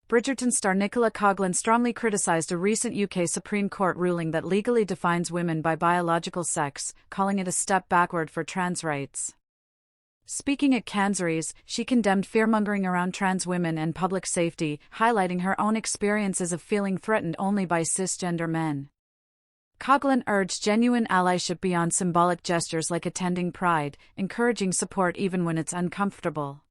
Bridgerton star Nicola Coughlan strongly criticised a recent UK Supreme Court ruling that legally defines women by biological sex, calling it a step backward for trans rights. Speaking at Cannes, she condemned fearmongering around trans women and public safety, highlighting her own experiences of feeling threatened only by cisgender men. Coughlan urged genuine allyship beyond symbolic gestures like attending Pride, encouraging support even when it's uncomfortable.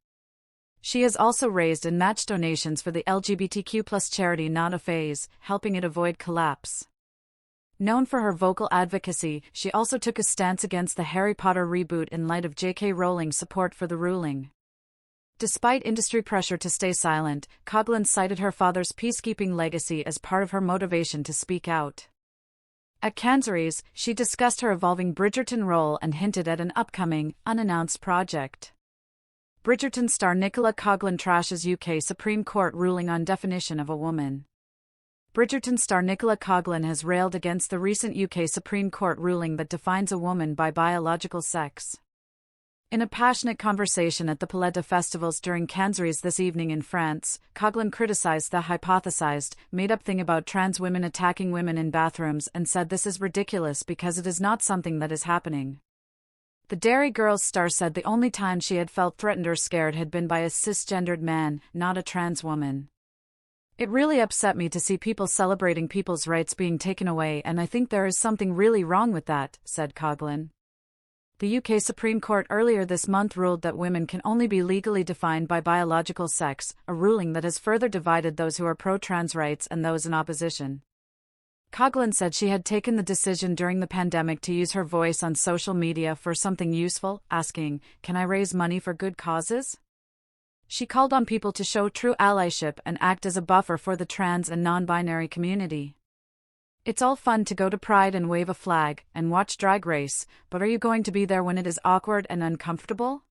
She has also raised and matched donations for the LGBTQ+ charity Not a Phase, helping it avoid collapse. Known for her vocal advocacy, she also took a stance against the Harry Potter reboot in light of J.K. Rowling's support for the ruling. Despite industry pressure to stay silent, Coughlan cited her father's peacekeeping legacy as part of her motivation to speak out. At Cannes, she discussed her evolving Bridgerton role and hinted at an upcoming, unannounced project. Bridgerton star Nicola Coughlan trashes UK Supreme Court ruling on definition of a woman. Bridgerton star Nicola Coughlan has railed against the recent UK Supreme Court ruling that defines a woman by biological sex. In a passionate conversation at the Palais des Festivals during Cannes this evening in France, Coughlan criticized the hypothesized, made-up thing about trans women attacking women in bathrooms and said this is ridiculous because it is not something that is happening. The Derry Girls star said the only time she had felt threatened or scared had been by a cisgendered man, not a trans woman. It really upset me to see people celebrating people's rights being taken away, and I think there is something really wrong with that, said Coughlan. The UK Supreme Court earlier this month ruled that women can only be legally defined by biological sex, a ruling that has further divided those who are pro-trans rights and those in opposition. Coughlan said she had taken the decision during the pandemic to use her voice on social media for something useful, asking, "Can I raise money for good causes?" She called on people to show true allyship and act as a buffer for the trans and non-binary community. It's all fun to go to Pride and wave a flag and watch Drag Race, but are you going to be there when it is awkward and uncomfortable?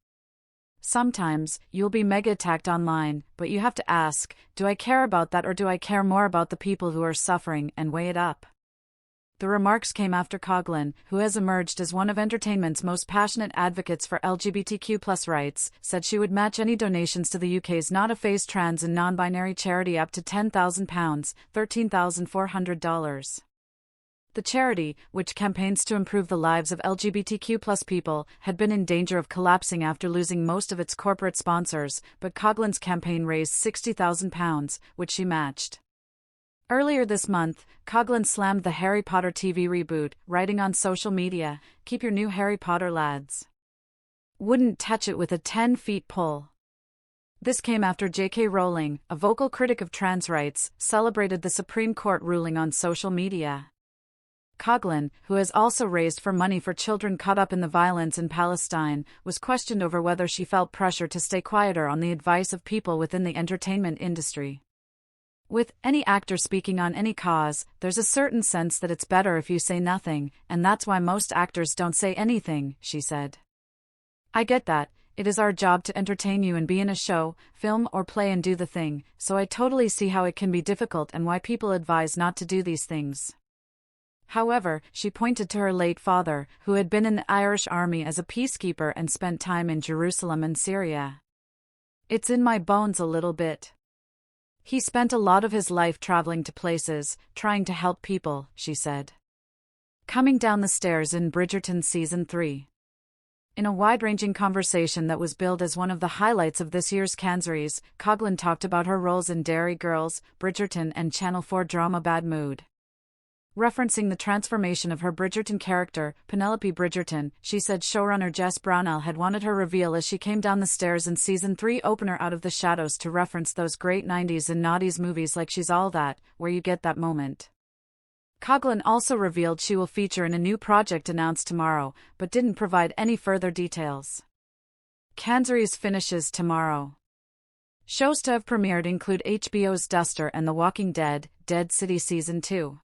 Sometimes, you'll be mega-attacked online, but you have to ask, do I care about that or do I care more about the people who are suffering, and weigh it up? The remarks came after Coughlan, who has emerged as one of entertainment's most passionate advocates for LGBTQ+ rights, said she would match any donations to the UK's Not a Phase trans and non-binary charity up to £10,000, $13,400. The charity, which campaigns to improve the lives of LGBTQ+ people, had been in danger of collapsing after losing most of its corporate sponsors, but Coughlan's campaign raised £60,000, which she matched. Earlier this month, Coughlan slammed the Harry Potter TV reboot, writing on social media, "Keep your new Harry Potter lads. Wouldn't touch it with a 10-foot pole." This came after J.K. Rowling, a vocal critic of trans rights, celebrated the Supreme Court ruling on social media. Coughlan, who has also raised for money for children caught up in the violence in Palestine, was questioned over whether she felt pressure to stay quieter on the advice of people within the entertainment industry. With any actor speaking on any cause, there's a certain sense that it's better if you say nothing, and that's why most actors don't say anything, she said. "I get that, it is our job to entertain you and be in a show, film or play and do the thing, so I totally see how it can be difficult and why people advise not to do these things." However, she pointed to her late father, who had been in the Irish Army as a peacekeeper and spent time in Jerusalem and Syria. "It's in my bones a little bit. He spent a lot of his life traveling to places, trying to help people," she said. Coming down the stairs in Bridgerton Season 3. In a wide-ranging conversation that was billed as one of the highlights of this year's Cannes, Coughlan talked about her roles in Derry Girls, Bridgerton and Channel 4 drama Bad Mood. Referencing the transformation of her Bridgerton character, Penelope Bridgerton, she said showrunner Jess Brownell had wanted her reveal as she came down the stairs in Season 3 opener Out of the Shadows to reference those great 90s and noughties movies like She's All That, where you get that moment. Coughlan also revealed she will feature in a new project announced tomorrow, but didn't provide any further details. Cannes finishes tomorrow. Shows to have premiered include HBO's Duster and The Walking Dead, Dead City Season 2.